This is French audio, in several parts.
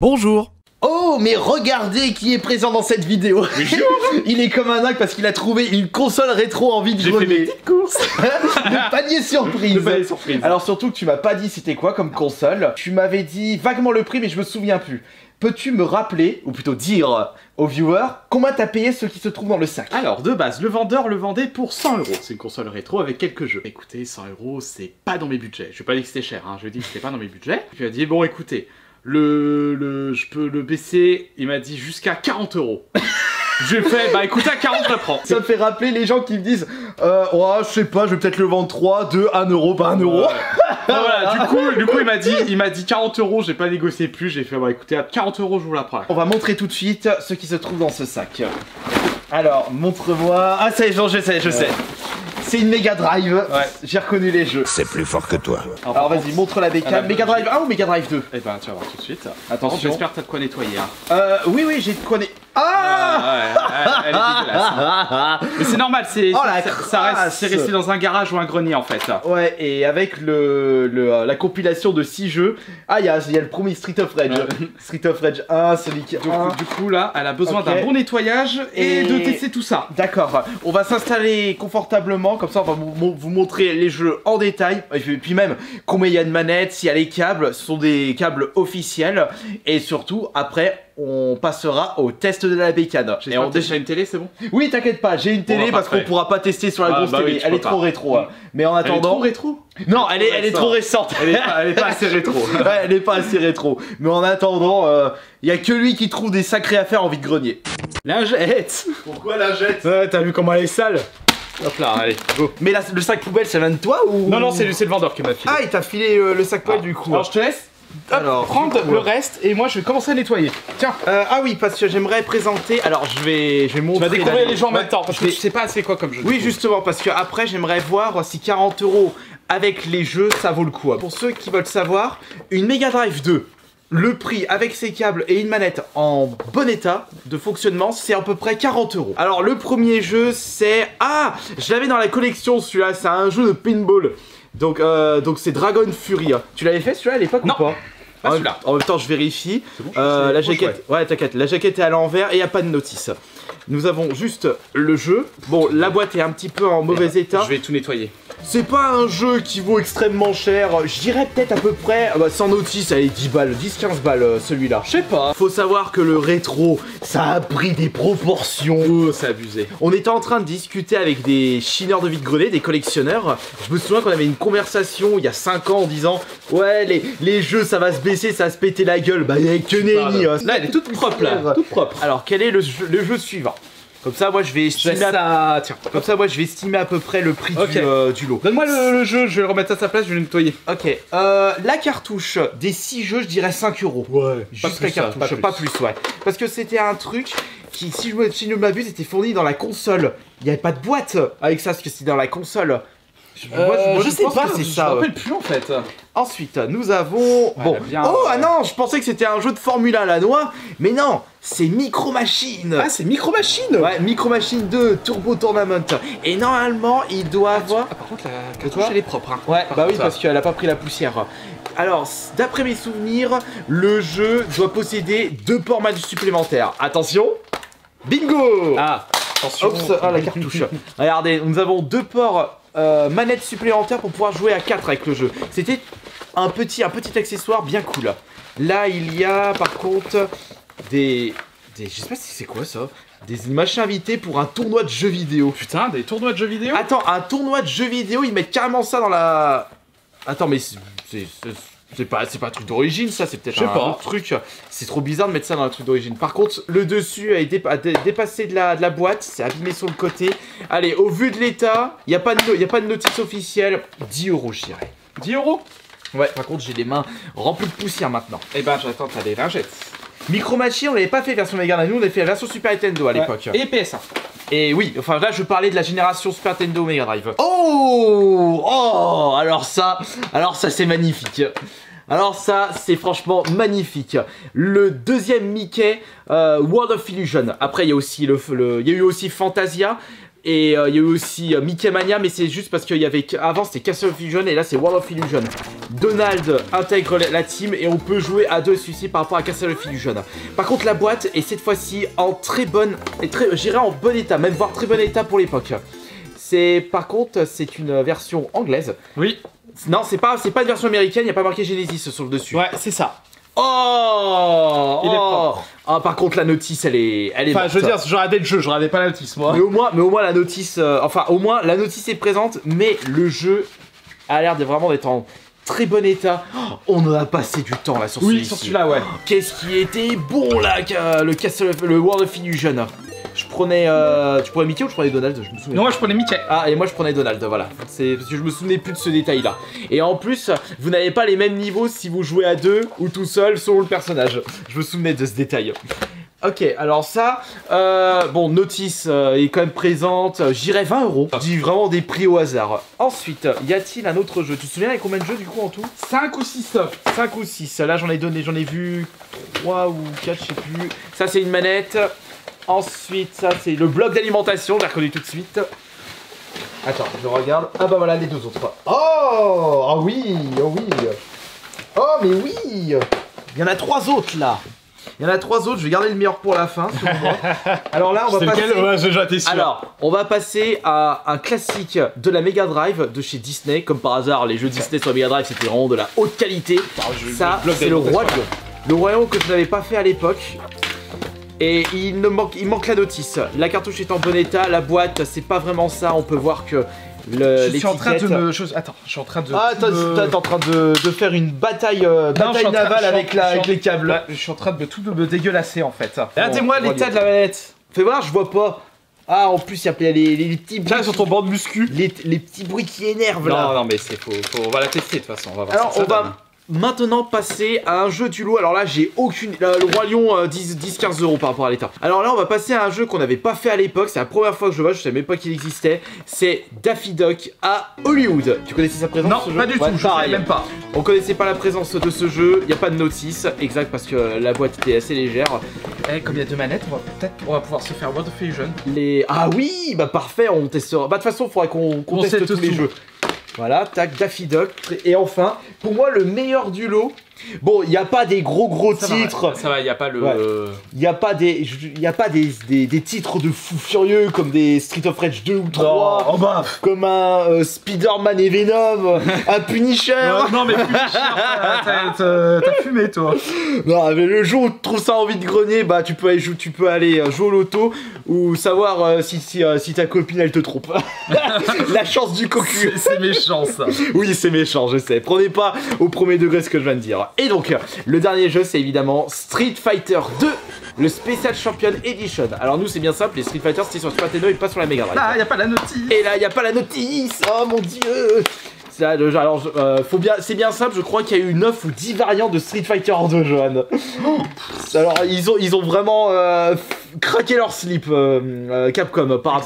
Bonjour. Oh, mais regardez qui est présent dans cette vidéo. Il est comme un dingue parce qu'il a trouvé une console rétro en vide. J'ai fait mes petites courses. Le panier surprise. Le panier surprise. Alors surtout que tu m'as pas dit c'était quoi comme console. Tu m'avais dit vaguement le prix mais je me souviens plus. Peux-tu me rappeler, ou plutôt dire aux viewers, combien t'as payé ce qui se trouve dans le sac? Alors, de base, le vendeur le vendait pour 100 €. C'est une console rétro avec quelques jeux. Écoutez, 100 €, c'est pas dans mes budgets. Je vais pas dire que c'était cher, hein. Je dis que c'était pas dans mes budgets. Puis il a dit, bon, écoutez, je peux le baisser, il m'a dit jusqu'à 40 €. J'ai fait, bah écoutez, à 40, je le prends. Ça me fait rappeler les gens qui me disent ouais, je sais pas, je vais peut-être le vendre 3, 2, 1 €, pas 1 €. Voilà, du coup il m'a dit 40 €, j'ai pas négocié plus, j'ai fait, bah écoutez, à 40 €, je vous la prends. On va montrer tout de suite ce qui se trouve dans ce sac. Alors, montre-moi. Ah, ça y est, je sais. C'est une Mega Drive. Ouais. J'ai reconnu les jeux. C'est plus fort que toi. Alors vas-y, montre la bécane. Mega Drive 1 ou Mega Drive 2? Eh ben, tu vas voir tout de suite. Attention. J'espère que t'as de quoi nettoyer. Hein. Oui, j'ai de quoi Ah elle est dégueulasse. Mais c'est normal, c'est reste resté dans un garage ou un grenier en fait. Ouais, et avec la compilation de 6 jeux. Ah, il y a le premier Street of Rage. Street of Rage 1, celui qui... Du coup, là, elle a besoin d'un bon nettoyage et de tester tout ça. D'accord, on va s'installer confortablement, comme ça on va vous montrer les jeux en détail. Et puis même, combien il y a de manettes, s'il y a les câbles, ce sont des câbles officiels. Et surtout, après... on passera au test de la bécane. Et on déjà une télé, c'est bon? Oui, t'inquiète pas, j'ai une télé parce qu'on pourra pas tester sur la grosse télé. Oui, elle est trop rétro. Mais en attendant. Elle est trop rétro? Non, elle est trop récente. Elle est pas assez rétro. Ouais, elle est pas assez rétro. Mais en attendant, y a que lui qui trouve des sacrées affaires en vide-grenier. Lingette. Pourquoi lingette? Ouais, t'as vu comment elle est sale? Hop là, allez, go. Mais le sac poubelle, ça vient de toi ou? Non, c'est le vendeur qui m'a filé. Ah, il t'a filé le sac poubelle du coup. Alors je te laisse. Alors, prendre le reste et moi je vais commencer à nettoyer. Tiens. Ah oui, parce que j'aimerais présenter. Alors je vais montrer. Tu vas découvrir les gens en même temps parce que tu sais pas c'est quoi comme jeu. Oui, justement, parce que après j'aimerais voir si 40 € avec les jeux ça vaut le coup. Pour ceux qui veulent savoir, une Mega Drive 2. Le prix avec ses câbles et une manette en bon état de fonctionnement, c'est à peu près 40 €. Alors le premier jeu c'est... Ah, je l'avais dans la collection celui-là, c'est un jeu de pinball. Donc c'est Dragon Fury. Tu l'avais fait celui-là à l'époque ou pas? Pas celui-là. En même temps je vérifie. Bon, la jaquette... Ouais, t'inquiète, la jaquette est à l'envers et il n'y a pas de notice. Nous avons juste le jeu. Bon, la boîte est un petit peu en mauvais état. Je vais tout nettoyer. C'est pas un jeu qui vaut extrêmement cher, je dirais peut-être à peu près, sans notice, allez 10 balles, 10-15 balles celui-là. Je sais pas. Faut savoir que le rétro, ça a pris des proportions. Oh, c'est abusé. On était en train de discuter avec des chineurs de vide-grenier, des collectionneurs. Je me souviens qu'on avait une conversation il y a 5 ans en disant ouais, les jeux ça va se baisser, ça va se péter la gueule. Bah y'a que nenni. Là elle est toute propre là, toute propre. Alors quel est le jeu suivant? Comme ça, moi je vais estimer. Comme ça, moi je vais estimer à peu près le prix du lot. Donne-moi le jeu, je vais le remettre à sa place, je vais le nettoyer. Ok. La cartouche des 6 jeux, je dirais 5 €. Ouais. Juste la cartouche, pas plus, ouais. Parce que c'était un truc qui, si je ne m'abuse, était fourni dans la console. Il n'y avait pas de boîte avec ça, parce que c'était dans la console. Moi, je sais pas, c'est ça. Je me rappelle plus en fait. Ensuite, nous avons... Bon. Oh, ah non, je pensais que c'était un jeu de Formula à la noix. Mais non, c'est Micro Machine. Ah, c'est Micro Machine. Ouais, Micro Machine 2 Turbo Tournament. Et normalement, il doit avoir... par contre, la cartouche, elle est propre. Hein. Ouais, bah oui, parce qu'elle a pas pris la poussière. Alors, d'après mes souvenirs, le jeu doit posséder 2 ports manus supplémentaires. Attention. Bingo. Ah, attention. Oups, ah, la cartouche. Regardez, nous avons 2 ports... manettes supplémentaires pour pouvoir jouer à 4 avec le jeu. C'était un petit accessoire bien cool. Là il y a par contre des je sais pas si c'est quoi ça, des machins invités pour un tournoi de jeux vidéo. Putain, des tournois de jeux vidéo? Attends, un tournoi de jeux vidéo, ils mettent carrément ça dans la... Attends, mais c'est pas un truc d'origine ça, c'est peut-être un autre truc. C'est trop bizarre de mettre ça dans un truc d'origine. Par contre, le dessus a dépassé de la boîte, c'est abîmé sur le côté. Allez, au vu de l'état, il n'y a pas de notice officielle. 10 € je dirais. 10 €? Ouais, par contre j'ai les mains remplies de poussière maintenant. Eh ben j'attends, t'as des lingettes. Micro Machine, on l'avait pas fait version Mega Drive, nous on avait fait la version Super Nintendo à l'époque. Et PS1. Et oui, enfin là je parlais de la génération Super Nintendo Mega Drive. Oh, alors ça c'est magnifique. Alors ça, c'est franchement magnifique. Le deuxième Mickey, World of Illusion. Après, il y a aussi il y a eu aussi Fantasia. Et il y a eu aussi Mickey Mania, mais c'est juste parce qu'il y avait avant c'était Castle of Illusion et là c'est World of Illusion. Donald intègre la team et on peut jouer à deux celui-ci par rapport à Castle of Illusion. Par contre la boîte est cette fois-ci en très bonne, j'irais en bon état, même voire très bon état pour l'époque. Par contre c'est une version anglaise. Oui. Non c'est pas une version américaine, il n'y a pas marqué Genesis sur le dessus. Ouais, c'est ça. Oh, Il est propre. Ah, par contre la notice elle est Enfin, morte. je veux dire, je regardais le jeu, je regardais pas la notice, moi. Mais au moins la notice, au moins la notice est présente, mais le jeu a l'air vraiment d'être en très bon état. Oh, on en a passé du temps là sur celui-ci. Oui, sur celui-là, ouais. Qu'est-ce qui était bon là, le World of Illusion. Je prenais, tu prenais Mickey ou je prenais Donald? Je me souviens. Non, moi je prenais Mickey. Ah, et moi je prenais Donald, voilà. C'est parce que je me souvenais plus de ce détail là. Et en plus, vous n'avez pas les mêmes niveaux si vous jouez à deux ou tout seul selon le personnage. Je me souvenais de ce détail. Ok, alors ça, bon, notice est quand même présente. J'irais 20 €. Je dis vraiment des prix au hasard. Ensuite, y a-t-il un autre jeu? Tu te souviens avec combien de jeux du coup en tout? 5 ou 6 stocks. 5 ou 6. Là, j'en ai vu 3 ou 4, je sais plus. Ça, c'est une manette. Ensuite, ça, c'est le bloc d'alimentation. Je l'ai reconnu tout de suite. Attends, je regarde. Ah bah voilà, les deux autres. Oh, ah oui, oh oui. Oh, mais oui. Il y en a 3 autres là. Il y en a 3 autres, je vais garder le meilleur pour la fin. Alors là, on va passer. Lequel? Ouais, j'ai déjà été sûr. Alors, on va passer à un classique de la Mega Drive de chez Disney. Comme par hasard, les jeux Disney sur la Mega Drive, c'était vraiment de la haute qualité. Ça, c'est le Roi Lion. Le Roi Lion que je n'avais pas fait à l'époque. Et il manque la notice. La cartouche est en bon état, la boîte, c'est pas vraiment ça. On peut voir que je suis en train de me... Attends, je suis en train de... Ah, t'es en train de faire une bataille, navale avec les câbles. Ouais, je suis en train de tout me dégueulasser en fait. Regardez-moi l'état de la manette. Fais voir, je vois pas. Ah, en plus, il y a les petits bruits. Là, sur ton banc de muscu. Les petits bruits qui énervent là. Non, mais c'est faux. On va la tester de toute façon. On va voir. Alors, on va maintenant passer à un jeu du lot. Alors là, j'ai aucune... le Roi Lion, 10-15 € par rapport à l'état. Alors là, on va passer à un jeu qu'on n'avait pas fait à l'époque. C'est la première fois que je vois, je savais même pas qu'il existait. C'est Daffy Duck à Hollywood. Tu connaissais sa présence? Non, ce jeu? pas du tout, je savais même pas. On connaissait pas la présence de ce jeu. Il n'y a pas de notice. Exact, parce que la boîte était assez légère. Eh, comme il y a 2 manettes, on va pouvoir se faire World of Illusion. Ah oui, bah parfait, on testera. Bah de toute façon, il faudrait qu'on teste tous les jeux. Voilà, tac, Daffy Duck. Et enfin, pour moi, le meilleur du lot. Bon, il n'y a pas des gros titres. Ça va, il n'y a pas le... Il n'y a pas des titres de fous furieux comme des Street of Rage 2 ou 3. Non, bah. Comme un Spider-Man et Venom, un Punisher. Non, mais Punisher, t'as fumé, toi. Non, mais le jour où tu trouves ça en vide-grenier, bah tu peux aller jouer au loto ou savoir si ta copine elle te trompe. La chance du cocu. C'est méchant ça. Oui, c'est méchant, je sais. Prenez pas au premier degré ce que je viens de dire. Et donc, le dernier jeu, c'est évidemment Street Fighter 2, le Special Champion Edition. Alors nous, c'est bien simple, les Street Fighter, c'était sur Super Nintendo et pas sur la Mega Drive. Là, y a pas la notice. Et là, y a pas la notice. Oh mon dieu. Alors, c'est bien simple, je crois qu'il y a eu 9 ou 10 variantes de Street Fighter 2, Johan. Alors, ils ont vraiment craqué leur slip, Capcom, par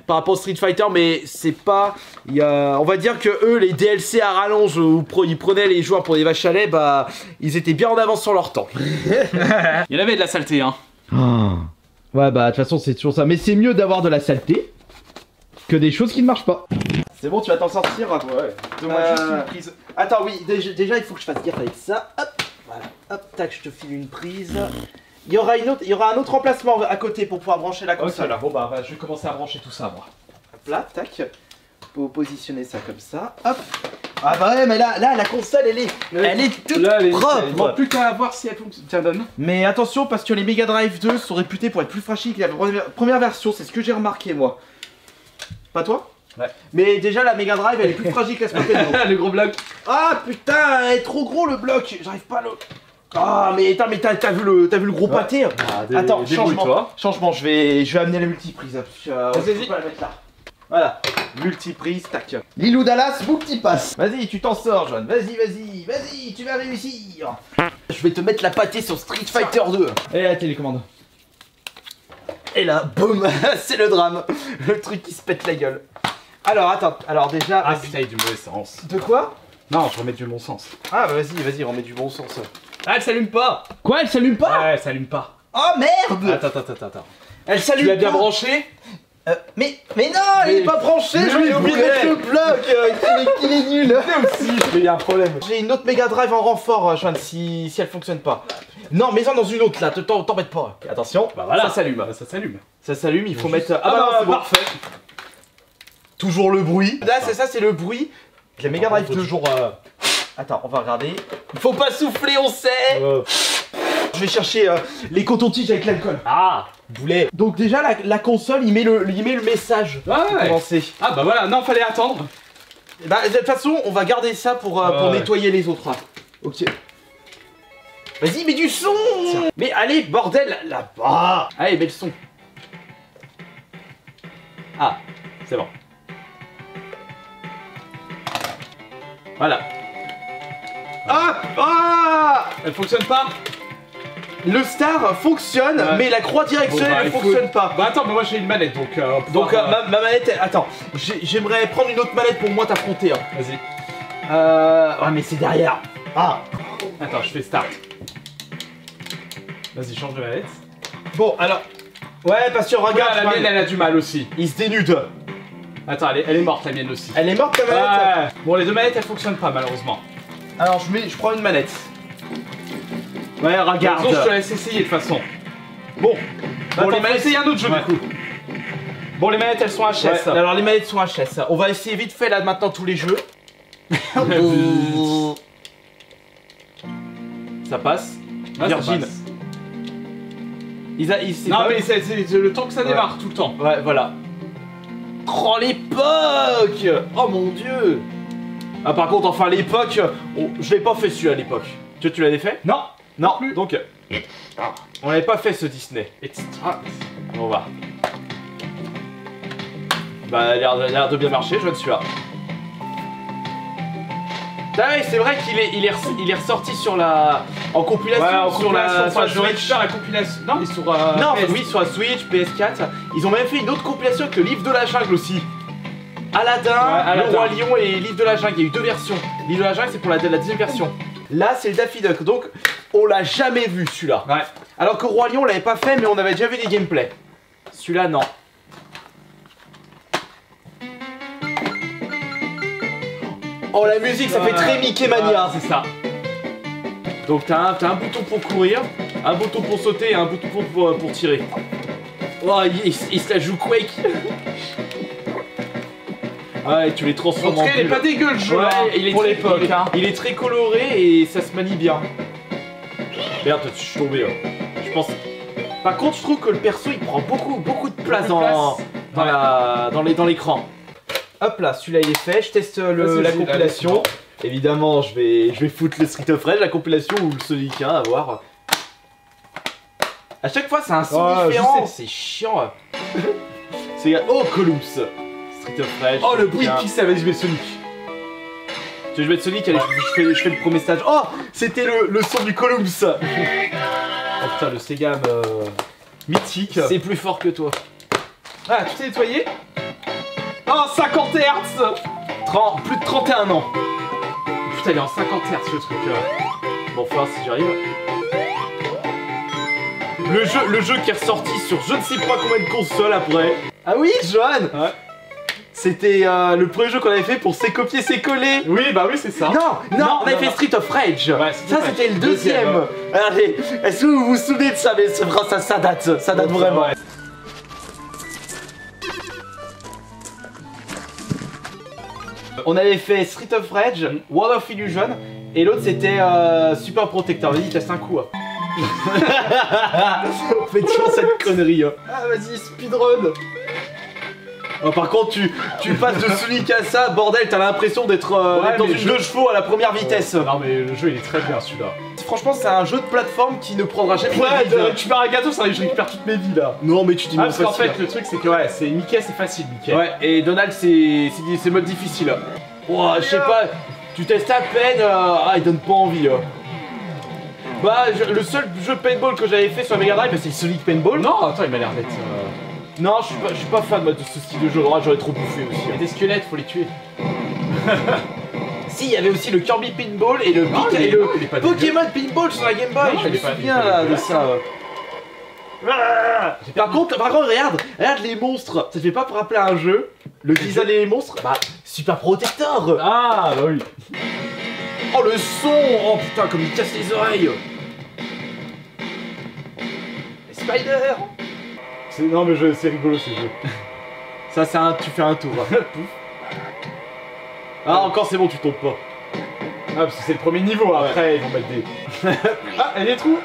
rapport au Street Fighter, mais c'est pas... on va dire que eux, les DLC à rallonge, où ils prenaient les joueurs pour des vaches à lait, bah, ils étaient bien en avance sur leur temps. Il y en avait de la saleté, hein. Ouais, bah, de toute façon, c'est toujours ça. Mais c'est mieux d'avoir de la saleté que des choses qui ne marchent pas. C'est bon, tu vas t'en sortir? Ouais. Donne-moi juste une prise. Attends, oui, déjà, il faut que je fasse gaffe avec ça. Hop, voilà. Hop, tac, je te file une prise. Il y aura un autre emplacement à côté pour pouvoir brancher la console. Bon, bah, je vais commencer à brancher tout ça, moi. Hop là, tac. Faut positionner ça comme ça. Hop. Ah bah ouais, mais là la console, elle est toute propre. Il manque plus qu'à voir si elle fonctionne. Tiens, donne. Mais attention, parce que les Mega Drive 2 sont réputés pour être plus fragiles que la première version. C'est ce que j'ai remarqué, moi. Pas toi? Ouais. Mais déjà la Mega Drive elle est plus fragile que la Super Nintendo. Le gros bloc. Ah putain, elle est trop gros le bloc. J'arrive pas à le... Ah mais t'as vu le gros pâté. Attends, changement, je vais amener la multiprise. Vas-y. Voilà, multiprise, tac. Lilou Dallas, multipass. Vas-y, tu t'en sors, John. Vas-y, tu vas réussir. Je vais te mettre la pâtée sur Street Fighter 2. Et la télécommande. Et là, boum, c'est le drame. Le truc qui se pète la gueule. Alors, attends, déjà... Ah putain, il y a du mauvais sens. De quoi? Non, je remets du bon sens. Ah bah vas-y, remets du bon sens. Ah, elle s'allume pas. Quoi, elle s'allume pas? Ouais, elle s'allume pas. Oh merde. Attends. Elle s'allume pas. Tu l'as bien pas. branché? Mais non, il est pas branché, Mais j'ai oui, oublié de ouais. mettre le bloc, il est nul. aussi, il y a un problème. J'ai une autre Mega Drive en renfort, Joanne, si elle fonctionne pas. Non, mets-en dans une autre là, t'embête pas. Attention, Bah voilà. ça s'allume. Ça s'allume. Ça s'allume, il faut mettre... Ah bah c'est bon. parfait. Toujours le bruit. Là, c'est ça, c'est le bruit de la Mega Drive 2. Toujours... Attends, on va regarder. Il faut pas souffler, on sait. Je vais chercher les cotons-tiges avec l'alcool. Ah. Boulet. Donc déjà, la console, il met le message. Ouais. Pour commencer. Ah bah voilà, non, fallait attendre. Bah, de toute façon, on va garder ça pour nettoyer les autres. Ok. Vas-y, mets du son. Tiens. Mais allez, bordel, là-bas. Allez, mets le son. Ah, c'est bon. Voilà. Ah. Elle fonctionne pas. Le star fonctionne, Ouais. mais la croix directionnelle Bon, bah, ne il faut- fonctionne pas. Bah attends, mais moi j'ai une manette donc... Donc ma manette, attends, j'aimerais prendre une autre manette pour moi t'affronter. Vas-y. Ouais mais c'est derrière. Ah. Attends, je fais start. Vas-y, change de manette. Bon alors, ouais parce que regarde, Regarde, la mienne elle a du mal aussi. il se dénude. Attends, elle est morte la mienne aussi. Elle est morte ta manette. Ouais. Bon, les deux manettes elles fonctionnent pas malheureusement. Alors je prends une manette. Ouais regarde. Sinon, je te laisse essayer de toute façon. Bon, Attends, les manettes, c'est un autre jeu Ouais. du coup. Bon, les manettes elles sont HS. Ouais, alors les manettes sont HS. On va essayer vite fait là maintenant tous les jeux. Ça passe. Ouais, ça Virgin. passe. C'est Non, pas- mais c'est le temps que ça démarre tout le temps. Ouais, voilà. Oh, l'époque! Oh mon dieu! Ah, par contre, enfin, l'époque, je l'ai pas fait celui-là à l'époque. Tu l'avais fait? Non. Non, plus. donc, on n'avait pas fait ce Disney. On va. Bah, elle a l'air de bien marcher, je ne suis là. Ah ouais, c'est vrai qu'il est ressorti sur la... En compilation, sur la je Switch. récupère la compilation. Non, mais sur. Non, PS. oui, sur la Switch, PS4. Ils ont même fait une autre compilation avec le livre de la jungle aussi. Aladdin, Aladdin. le roi lion et livre de la jungle. Il y a eu deux versions. Livre de la jungle, c'est pour la deuxième version. Là, c'est le Daffy Duck. Donc, on l'a jamais vu celui-là. Ouais. Alors que roi lion, on l'avait pas fait, mais on avait déjà vu des gameplays. Celui-là, non. Oh, la musique, ça fait très Mickey Mania. C'est ça. Donc, t'as un bouton pour courir, un bouton pour sauter et un bouton pour tirer. Oh, il se la joue Quake. Ouais, tu les En transformes tout cas, il est bulles. pas dégueu le jeu. Ouais, hein, il est pour très- l'époque. il est- Hein. Il est très coloré et ça se manie bien. Merde, je suis tombé. Je pense. Par contre, je trouve que le perso il prend beaucoup de place Beaucoup de place. dans l'écran. Hop là, celui-là il est fait. Je teste la Vas-y, compilation. allez, Évidemment, je vais foutre le Street of Rage, la compilation ou le Sonic 1 à voir. À chaque fois, c'est un son Ouais, je différent. C'est chiant. C'est oh Columns. Street of Rage. Oh, le bruit Sonic 1. de pixel, vas-y, je mets Sonic. Tu veux jouer de Sonic? Allez, je fais le premier stage. Oh, c'était le son du Columns. Oh putain, le Sega mythique. C'est plus fort que toi. Ah, tu t'es nettoyé? Oh, 50 Hz. Plus de 31 ans. Putain, il est en 50 Hz le truc. Bon, faut voir si j'arrive. Le jeu qui est ressorti sur je ne sais pas combien de consoles après. Ah oui, Johan. Ouais. C'était le premier jeu qu'on avait fait pour c'est copier, c'est coller. Oui, bah oui, c'est ça. Non, on avait fait non. Street of Rage. Ouais, Street ça, of Rage. c'était le Deuxième, deuxième. Allez, est-ce que vous vous souvenez de ça? Mais c'est vrai, ça date vraiment. Ouais. On avait fait Street of Rage, World of Illusion, et l'autre c'était Super Protector. Vas-y, teste un coup. Fais toujours cette connerie. Ah, vas-y, speedrun. Oh, par contre, tu passes de Sonic à ça, bordel, t'as l'impression d'être dans mais une 2 chevaux à la première vitesse. Non, mais le jeu il est très bien celui-là. Franchement, c'est un jeu de plateforme qui ne prendra jamais Ouais, de tu récupères un gâteau, ça je récupère toutes mes vies là. Non, mais tu dis Ah, même parce qu'en facile. fait, le truc c'est que ouais, c'est Mickey, c'est facile, Mickey. Ouais, et Donald, c'est mode difficile. Ouah, je sais pas, tu testes à peine, il donne pas envie. Bah, le seul jeu de paintball que j'avais fait sur la Mega Drive, bah, c'est le Sonic Paintball. Non, attends, il m'a l'air d'être. Non, je suis pas fan moi, de ce style de jeu, j'aurais trop bouffé aussi. Il y a des squelettes, faut les tuer. Si, il y avait aussi le Kirby Pinball et le, Non, Pika- il est- et le il est pas dégueu. Pokémon Pinball sur la Game Boy, Non, je il me est pas souviens dégueu. là de ça. Par contre, regarde les monstres. Ça fait pas pour rappeler un jeu. Le design des monstres, bah, Super Protector. Ah, bah oui. Oh, le son. Oh putain, comme il casse les oreilles. Spider. Non, mais c'est rigolo ce jeu. Ça, c'est un. Tu fais un tour. Pouf. Ah, encore, c'est bon, tu tombes pas. Ah, parce que c'est le premier niveau, après ils vont mettre des. Ah, et des trous.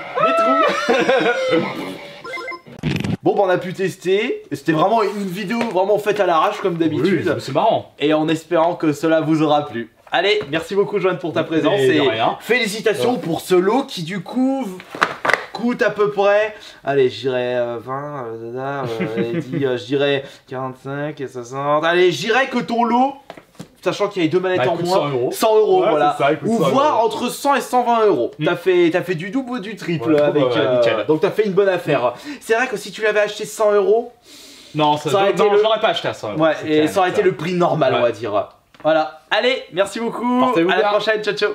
Bon, bah, on a pu tester. C'était vraiment une vidéo vraiment faite à l'arrache, comme d'habitude. Oui, c'est marrant. Et en espérant que cela vous aura plu. Allez, merci beaucoup, Joanne, pour ta présence. Et de Et rien. félicitations pour ce lot qui, du coup, coûte à peu près. Allez, je dirais 20, je dirais 45 et 60. Allez, je dirais que ton lot, sachant qu'il y a 2 manettes Bah, en coûte moins, 100 euros. 100 euros, Ouais, voilà. c'est ça, coûte Ou 100 voire euros. entre 100 et 120 euros. T'as fait du double ou du triple Ouais, avec. nickel. Donc t'as fait une bonne affaire. C'est vrai que si tu l'avais acheté 100 euros, Non, Ça aurait été non, le- je l'aurais pas acheté à 100 euros. ouais, c'est et clair, ça aurait été le prix normal, Ouais. on va dire. Voilà. Allez, merci beaucoup. Portez-vous À la bien. prochaine. Ciao, ciao.